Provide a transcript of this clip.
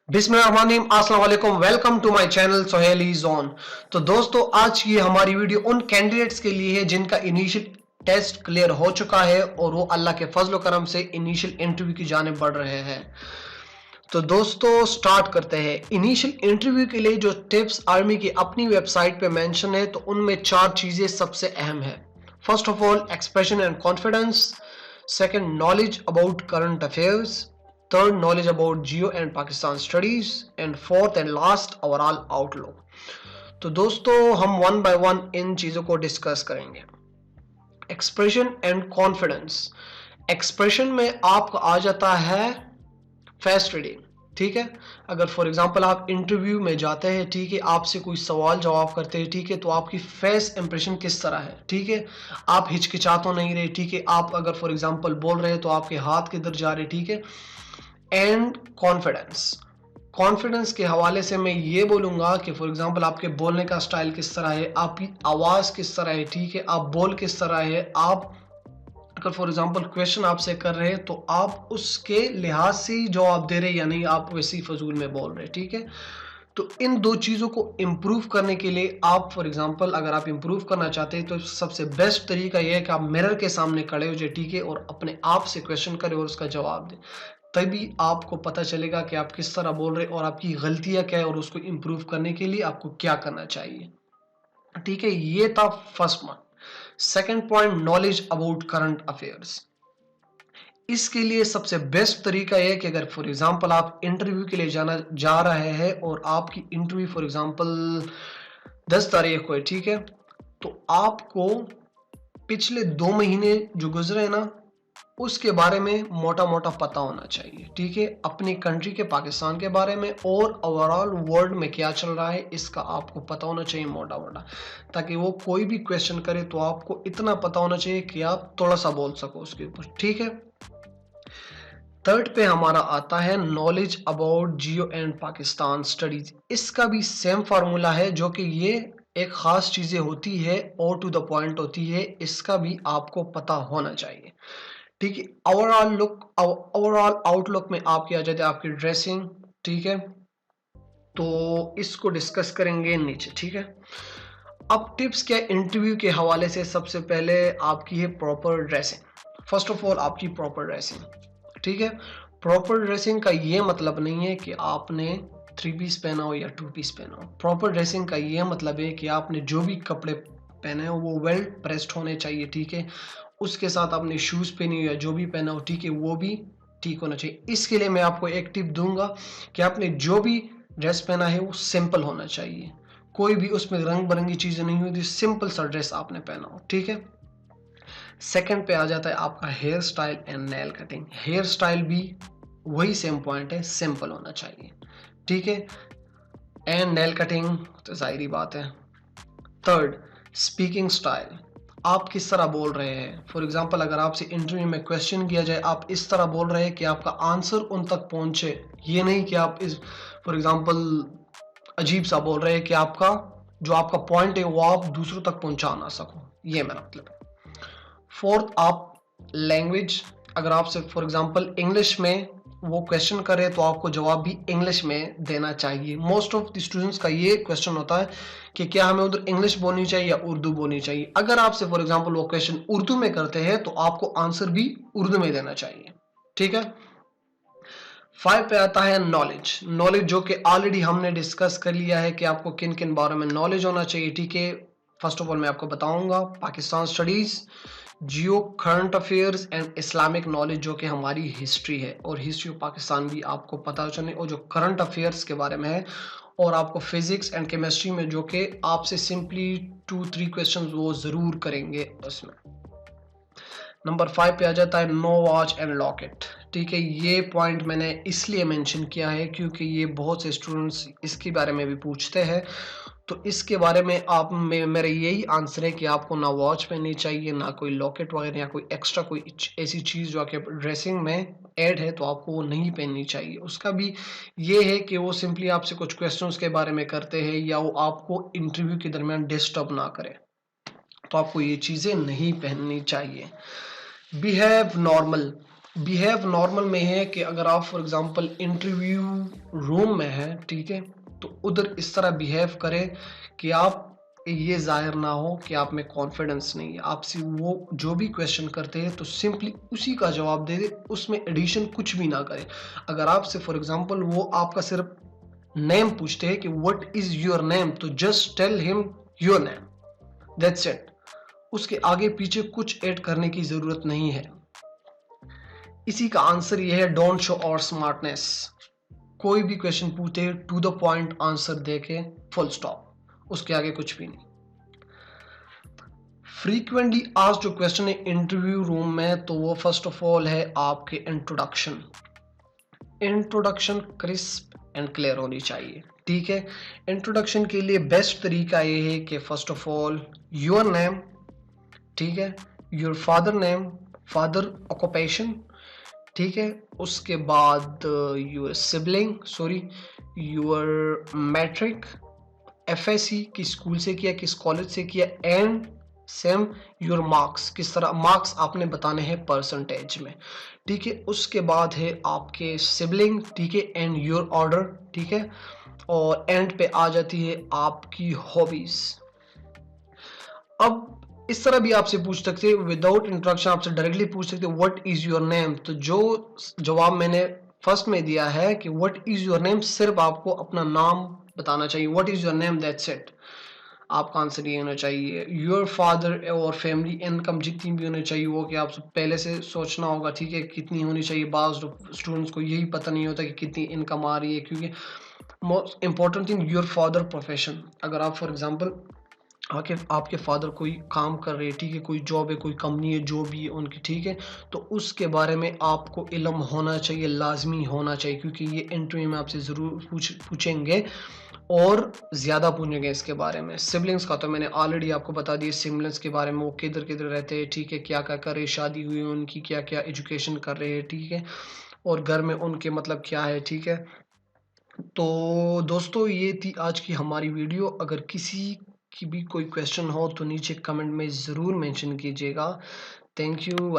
बिस्मिल्लाहिर्रहमानिर्रहीम, अस्सलाम वालेकुम, welcome to my channel Soheli zone. तो दोस्तों, आज की हमारी वीडियो उन कैंडिडेट्स के लिए है जिनका इनिशियल टेस्ट क्लियर हो चुका है और वो अल्लाह के फजल करम से इनिशियल इंटरव्यू की जानिब बढ़ रहे हैं। तो दोस्तों, स्टार्ट करते हैं। इनिशियल इंटरव्यू के लिए जो टिप्स आर्मी की अपनी वेबसाइट पे मेंशन है, तो उनमें 4 चीजें सबसे अहम है। First of all, expression and confidence. Second, knowledge about current affairs. Third, knowledge about Geo and Pakistan studies, and fourth and last, overall outlook। तो दोस्तों, हम वन बाय वन इन चीजों को डिस्कस करेंगे। Expression and confidence. एक्सप्रेशन में आपका आ जाता है फेस रीडिंग। ठीक है, अगर फॉर एग्जांपल आप इंटरव्यू में जाते हैं, ठीक है, आपसे कोई सवाल जवाब करते हैं, ठीक है, तो आपकी फेस इंप्रेशन किस तरह है। ठीक है, आप हिचकिचा तो नहीं रहे। ठीक है, आप अगर फॉर एग्जांपल बोल रहे हैं तो आपके हाथ किधर जा रहे। ठीक है, एंड कॉन्फिडेंस। कॉन्फिडेंस के हवाले से मैं ये बोलूंगा कि फॉर एग्जांपल आपके बोलने का स्टाइल किस तरह है, आपकी आवाज़ किस तरह है। ठीक है, आप बोल किस तरह है। आप अगर फॉर एग्जांपल क्वेश्चन आपसे कर रहे हैं तो आप उसके लिहाज से ही जवाब दे रहे हैं या नहीं, आप वैसे ही फजूल में बोल रहे हैं। ठीक है, तो इन दो चीज़ों को इम्प्रूव करने के लिए आप फॉर एग्जांपल अगर आप इम्प्रूव करना चाहते हैं तो सबसे बेस्ट तरीका यह है कि आप मिरर के सामने खड़े हो जाए। ठीक है, और अपने आप से क्वेश्चन करें और उसका जवाब दें। तभी आपको पता चलेगा कि आप किस तरह बोल रहे हैं और आपकी गलतियां क्या है और उसको इम्प्रूव करने के लिए आपको क्या करना चाहिए। ठीक है, ये था first point. Second point, knowledge about current affairs. इसके लिए सबसे बेस्ट तरीका यह है कि अगर फॉर एग्जांपल आप इंटरव्यू के लिए जाना जा रहे हैं और आपकी इंटरव्यू फॉर एग्जांपल 10 तारीख को है। ठीक है, तो आपको पिछले 2 महीने जो गुजरे ना, उसके बारे में मोटा मोटा पता होना चाहिए। ठीक है, अपनी कंट्री के पाकिस्तान के बारे में और ओवरऑल वर्ल्ड में क्या चल रहा है इसका आपको पता होना चाहिए मोटा मोटा, ताकि वो कोई भी क्वेश्चन करे तो आपको इतना पता होना चाहिए कि आप थोड़ा सा बोल सको उसके ऊपर। ठीक है, थर्ड पे हमारा आता है knowledge about Jio and Pakistan studies. इसका भी सेम फार्मूला है, जो कि ये एक खास चीजें होती है और टू द पॉइंट होती है, इसका भी आपको पता होना चाहिए। ठीक है, ओवरऑल आउटलुक में आपकी आ जाती है आपकी ड्रेसिंग। ठीक है, तो इसको डिस्कस करेंगे नीचे। ठीक है, अब टिप्स क्या इंटरव्यू के हवाले से। सबसे पहले आपकी है proper dressing. First of all, आपकी प्रॉपर ड्रेसिंग। ठीक है, प्रॉपर ड्रेसिंग का ये मतलब नहीं है कि आपने 3 पीस पहना हो या 2 पीस पहना हो। प्रॉपर ड्रेसिंग का ये मतलब है कि आपने जो भी कपड़े पहने हो वो वेल प्रेस्ड होने चाहिए। ठीक है, उसके साथ आपने शूज़ पहनी हो या जो भी पहना हो, ठीक है, वो भी ठीक होना चाहिए। इसके लिए मैं आपको एक टिप दूंगा कि आपने जो भी ड्रेस पहना है वो सिंपल होना चाहिए। कोई भी उसमें रंग बिरंगी चीज़ें नहीं होती, सिंपल सा ड्रेस आपने पहना हो। ठीक है, सेकंड पे आ जाता है आपका hairstyle and nail cutting. Hairstyle भी वही सेम पॉइंट है, सिंपल होना चाहिए। ठीक है, एंड नेल कटिंग तो जाहिर बात है। Third, speaking style. आप किस तरह बोल रहे हैं। फॉर एग्जांपल अगर आपसे इंटरव्यू में क्वेश्चन किया जाए, आप इस तरह बोल रहे हैं कि आपका आंसर उन तक पहुंचे। ये नहीं कि आप इस फॉर एग्जांपल अजीब सा बोल रहे हैं कि आपका जो आपका पॉइंट है वो आप दूसरों तक पहुंचा ना सको। ये मेरा मतलब है। फोर्थ, आप लैंग्वेज। अगर आपसे फॉर एग्जांपल इंग्लिश में वो क्वेश्चन करे तो आपको जवाब भी इंग्लिश में देना चाहिए। मोस्ट ऑफ द स्टूडेंट्स का ये क्वेश्चन होता है कि क्या हमें उधर इंग्लिश बोलनी चाहिए या उर्दू बोलनी चाहिए। अगर आपसे फॉर एग्जांपल वो क्वेश्चन उर्दू में करते हैं तो आपको आंसर भी उर्दू में देना चाहिए। ठीक है, 5 पे आता है नॉलेज। नॉलेज जो कि ऑलरेडी हमने डिस्कस कर लिया है कि आपको किन किन बारों में नॉलेज होना चाहिए। ठीक है, फर्स्ट ऑफ ऑल मैं आपको बताऊंगा Pakistan studies, Jio, current affairs and Islamic knowledge जो कि हमारी हिस्ट्री है, और हिस्ट्री ऑफ पाकिस्तान भी आपको पता चले, और जो करंट अफेयर्स के बारे में है, और आपको फिजिक्स एंड केमिस्ट्री में जो कि आपसे सिंपली 2-3 क्वेश्चन वो ज़रूर करेंगे उसमें। नंबर 5 पे आ जाता है नो वॉच एंड लॉकेट। ठीक है, ये पॉइंट मैंने इसलिए मेंशन किया है क्योंकि ये बहुत से स्टूडेंट्स इसके बारे में भी पूछते हैं। तो इसके बारे में आप मेरा यही आंसर है कि आपको ना वॉच पहननी चाहिए, ना कोई लॉकेट वगैरह या कोई एक्स्ट्रा कोई ऐसी चीज़ जो आपके ड्रेसिंग में ऐड है तो आपको वो नहीं पहननी चाहिए। उसका भी ये है कि वो सिंपली आपसे कुछ क्वेश्चंस के बारे में करते हैं या वो आपको इंटरव्यू के दरमियान डिस्टर्ब ना करें, तो आपको ये चीज़ें नहीं पहननी चाहिए। Behave normal. बिहेव नॉर्मल में है कि अगर आप फॉर एग्जांपल इंटरव्यू रूम में हैं, ठीक है, तो उधर इस तरह बिहेव करें कि आप ये जाहिर ना हो कि आप में कॉन्फिडेंस नहीं है। आपसे वो जो भी क्वेश्चन करते हैं तो सिंपली उसी का जवाब दे दे, उसमें एडिशन कुछ भी ना करें। अगर आपसे फॉर एग्जांपल वो आपका सिर्फ नेम पूछते हैं कि व्हाट इज योर नेम, तो just tell him your name, that's it. उसके आगे पीछे कुछ ऐड करने की जरूरत नहीं है। इसी का आंसर ये है, डोंट शो और स्मार्टनेस। कोई भी क्वेश्चन पूछे टू द पॉइंट आंसर देके, फुल स्टॉप, उसके आगे कुछ भी नहीं। फ्रीक्वेंटली आज जो क्वेश्चन है इंटरव्यू रूम में, तो वो फर्स्ट ऑफ ऑल है आपके introduction. Introduction crisp and clear होनी चाहिए, ठीक है। इंट्रोडक्शन के लिए बेस्ट तरीका ये है कि first of all your name, ठीक है, your father name, father occupation, ठीक है, उसके बाद your sibling, sorry your matric, FSc किस स्कूल से किया, किस कॉलेज से किया, एंड सेम योर मार्क्स, किस तरह मार्क्स आपने बताने हैं परसेंटेज में, ठीक है। उसके बाद है आपके सिबलिंग, ठीक है, एंड योर ऑर्डर, ठीक है, और एंड पे आ जाती है आपकी हॉबीज। अब इस तरह भी आपसे पूछ सकते हैं, विदाउट इंट्रोडक्शन आपसे डायरेक्टली पूछ सकते हैं व्हाट इज योर नेम। तो जो जवाब मैंने फर्स्ट में दिया है कि व्हाट इज योर नेम, सिर्फ आपको अपना नाम बताना चाहिए, what is your name, that's it. आपका आंसर ये होना चाहिए। योर फादर और फैमिली इनकम जितनी भी होनी चाहिए वो कि आप पहले से सोचना होगा, ठीक है, कितनी होनी चाहिए। बाज़ स्टूडेंट्स को यही पता नहीं होता कि कितनी इनकम आ रही है, क्योंकि most important thing your father profession. अगर आप फॉर एग्जांपल आपके फादर कोई काम कर रहे हैं, ठीक है, कोई जॉब है, कोई कंपनी है, जो भी है उनकी, ठीक है, तो उसके बारे में आपको इल्म होना चाहिए, लाजमी होना चाहिए, क्योंकि ये इंटरव्यू में आपसे ज़रूर पूछेंगे और ज़्यादा पूछेंगे इसके बारे में। सिबलिंग्स का तो मैंने ऑलरेडी आपको बता दिया, सिबलिंग्स के बारे में, वो किधर किधर रहते हैं, ठीक है, क्या क्या कर रहे हैं, शादी हुई है उनकी, क्या क्या एजुकेशन कर रहे हैं, ठीक है, और घर में उनके मतलब क्या है, ठीक है। तो दोस्तों ये थी आज की हमारी वीडियो। अगर किसी की भी कोई क्वेश्चन हो तो नीचे कमेंट में ज़रूर मेंशन कीजिएगा। Thank you.